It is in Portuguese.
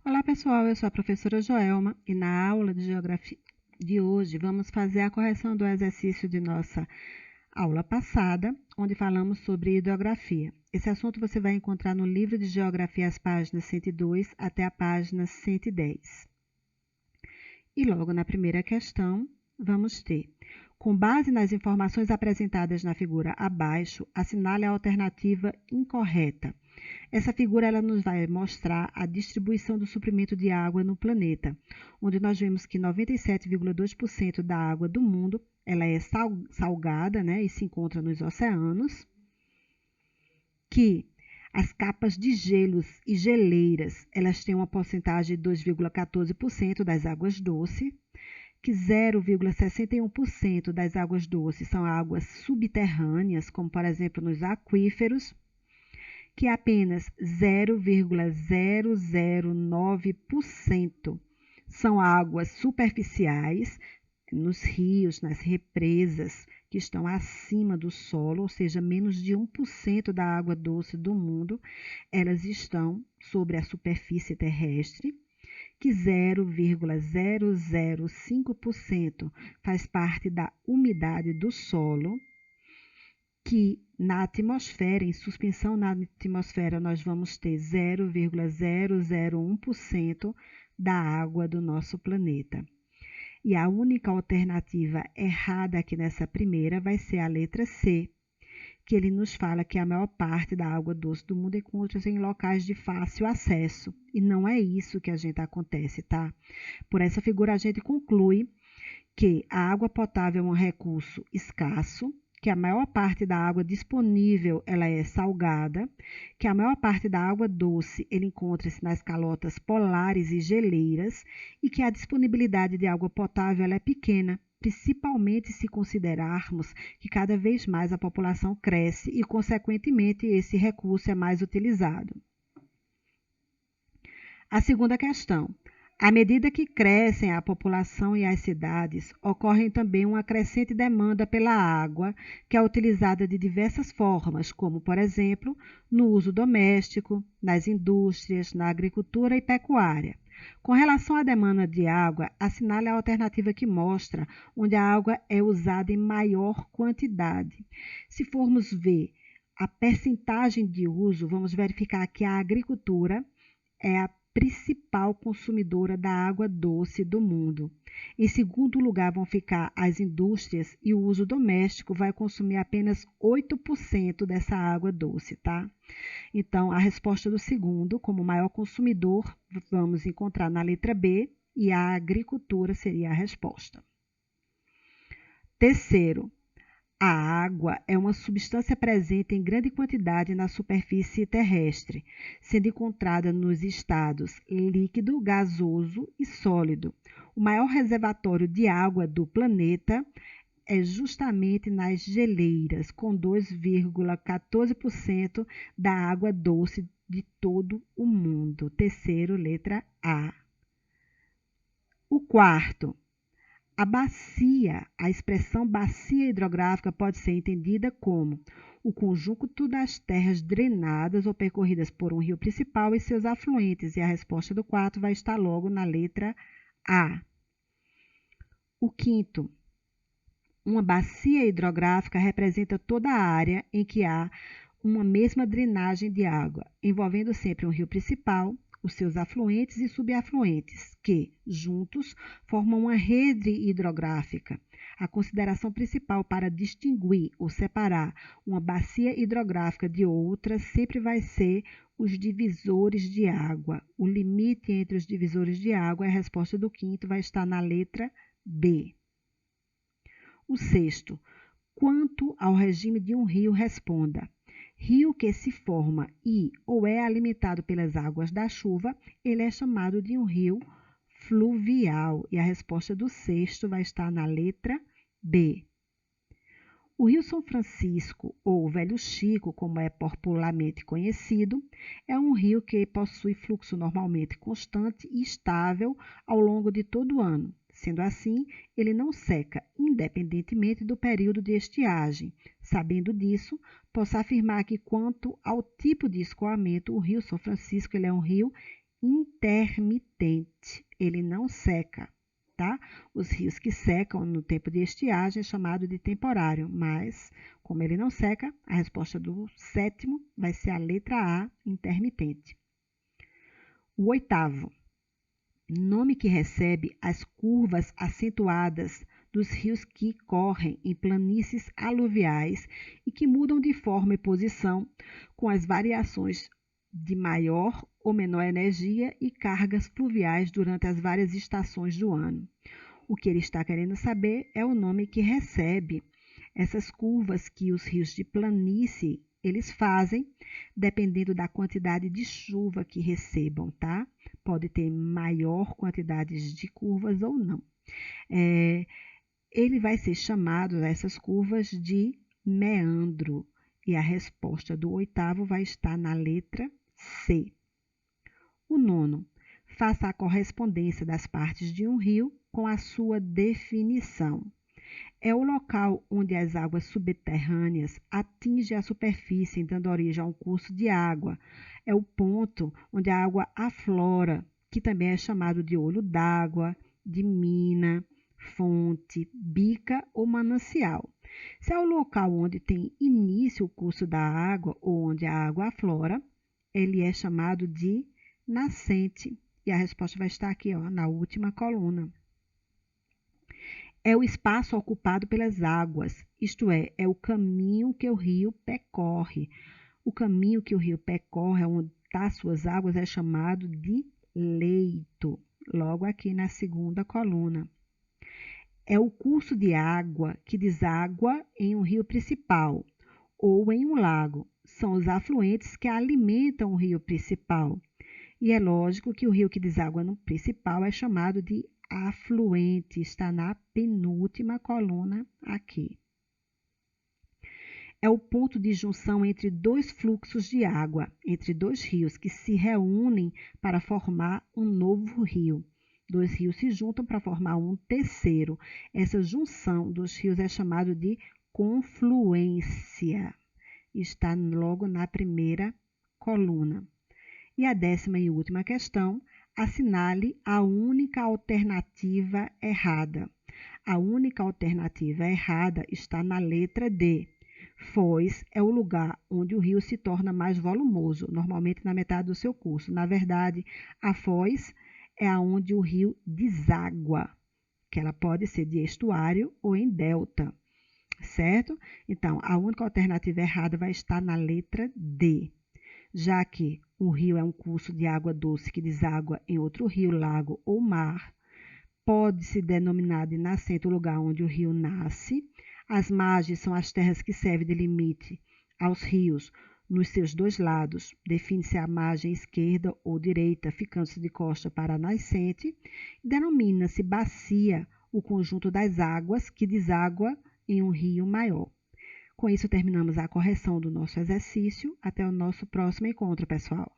Olá pessoal, eu sou a professora Joelma e na aula de Geografia de hoje vamos fazer a correção do exercício de nossa aula passada, onde falamos sobre hidrografia. Esse assunto você vai encontrar no livro de Geografia, as páginas 102 até a página 110. E logo na primeira questão, vamos ter: com base nas informações apresentadas na figura abaixo, assinale a alternativa incorreta. Essa figura ela nos vai mostrar a distribuição do suprimento de água no planeta, onde nós vemos que 97,2% da água do mundo ela é salgada, né, e se encontra nos oceanos, que as capas de gelos e geleiras elas têm uma porcentagem de 2,14% das águas doces, que 0,61% das águas doces são águas subterrâneas, como por exemplo nos aquíferos, que apenas 0,009% são águas superficiais, nos rios, nas represas, que estão acima do solo, ou seja, menos de 1% da água doce do mundo, elas estão sobre a superfície terrestre, que 0,005% faz parte da umidade do solo, que na atmosfera, em suspensão na atmosfera, nós vamos ter 0,001% da água do nosso planeta. E a única alternativa errada aqui nessa primeira vai ser a letra C, que ele nos fala que a maior parte da água doce do mundo encontra-se em locais de fácil acesso. E não é isso que a gente acontece, tá? Por essa figura, a gente conclui que a água potável é um recurso escasso, que a maior parte da água disponível ela é salgada, que a maior parte da água doce ele encontra-se nas calotas polares e geleiras e que a disponibilidade de água potável ela é pequena, principalmente se considerarmos que cada vez mais a população cresce e, consequentemente, esse recurso é mais utilizado. A segunda questão. À medida que crescem a população e as cidades, ocorre também uma crescente demanda pela água, que é utilizada de diversas formas, como, por exemplo, no uso doméstico, nas indústrias, na agricultura e pecuária. Com relação à demanda de água, assinale a alternativa que mostra onde a água é usada em maior quantidade. Se formos ver a percentagem de uso, vamos verificar que a agricultura é a principal consumidora da água doce do mundo. Em segundo lugar vão ficar as indústrias e o uso doméstico vai consumir apenas 8% dessa água doce, tá? Então, a resposta do segundo, como maior consumidor, vamos encontrar na letra B e a agricultura seria a resposta. Terceiro, a água é uma substância presente em grande quantidade na superfície terrestre, sendo encontrada nos estados líquido, gasoso e sólido. O maior reservatório de água do planeta é justamente nas geleiras, com 2,14% da água doce de todo o mundo. Terceiro, letra A. O quarto. A bacia, a expressão bacia hidrográfica pode ser entendida como o conjunto das terras drenadas ou percorridas por um rio principal e seus afluentes, e a resposta do 4 vai estar logo na letra A. O quinto, uma bacia hidrográfica representa toda a área em que há uma mesma drenagem de água, envolvendo sempre um rio principal, os seus afluentes e subafluentes, que, juntos, formam uma rede hidrográfica. A consideração principal para distinguir ou separar uma bacia hidrográfica de outra sempre vai ser os divisores de água. O limite entre os divisores de água, a resposta do quinto vai estar na letra B. O sexto, quanto ao regime de um rio, responda. Rio que se forma e ou é alimentado pelas águas da chuva, ele é chamado de um rio fluvial. E a resposta do sexto vai estar na letra B. O Rio São Francisco, ou Velho Chico, como é popularmente conhecido, é um rio que possui fluxo normalmente constante e estável ao longo de todo o ano. Sendo assim, ele não seca, independentemente do período de estiagem. Sabendo disso, posso afirmar que, quanto ao tipo de escoamento, o Rio São Francisco ele é um rio intermitente, ele não seca, tá? Os rios que secam no tempo de estiagem é chamado de temporário, mas como ele não seca, a resposta do sétimo vai ser a letra A, intermitente. O oitavo, nome que recebe as curvas acentuadas dos rios que correm em planícies aluviais e que mudam de forma e posição com as variações de maior ou menor energia e cargas fluviais durante as várias estações do ano. O que ele está querendo saber é o nome que recebe essas curvas que os rios de planície eles fazem, dependendo da quantidade de chuva que recebam, tá? Pode ter maior quantidade de curvas ou não. Ele vai ser chamado, essas curvas, de meandro. E a resposta do oitavo vai estar na letra C. O nono, faça a correspondência das partes de um rio com a sua definição. É o local onde as águas subterrâneas atingem a superfície, dando origem a um curso de água. É o ponto onde a água aflora, que também é chamado de olho d'água, de mina, fonte, bica ou manancial. Se é o local onde tem início o curso da água ou onde a água aflora, ele é chamado de nascente. E a resposta vai estar aqui, ó, na última coluna. É o espaço ocupado pelas águas, isto é o caminho que o rio percorre. O caminho que o rio percorre, onde está suas águas, é chamado de leito, logo aqui na segunda coluna. É o curso de água que deságua em um rio principal ou em um lago. São os afluentes que alimentam o rio principal. E é lógico que o rio que deságua no principal é chamado de afluente, está na penúltima coluna aqui. É o ponto de junção entre dois fluxos de água, entre dois rios que se reúnem para formar um novo rio. Dois rios se juntam para formar um terceiro. Essa junção dos rios é chamada de confluência. Está logo na primeira coluna. E a 10ª e última questão, assinale a única alternativa errada. A única alternativa errada está na letra D. Foz é o lugar onde o rio se torna mais volumoso, normalmente na metade do seu curso. Na verdade, a foz é aonde o rio deságua, que ela pode ser de estuário ou em delta, certo? Então, a única alternativa errada vai estar na letra D, já que o rio é um curso de água doce que deságua em outro rio, lago ou mar. Pode se denominar de nascente o lugar onde o rio nasce. As margens são as terras que servem de limite aos rios nos seus dois lados. Define-se a margem esquerda ou direita, ficando-se de costa para a nascente. Denomina-se bacia o conjunto das águas que deságua em um rio maior. Com isso, terminamos a correção do nosso exercício. Até o nosso próximo encontro, pessoal.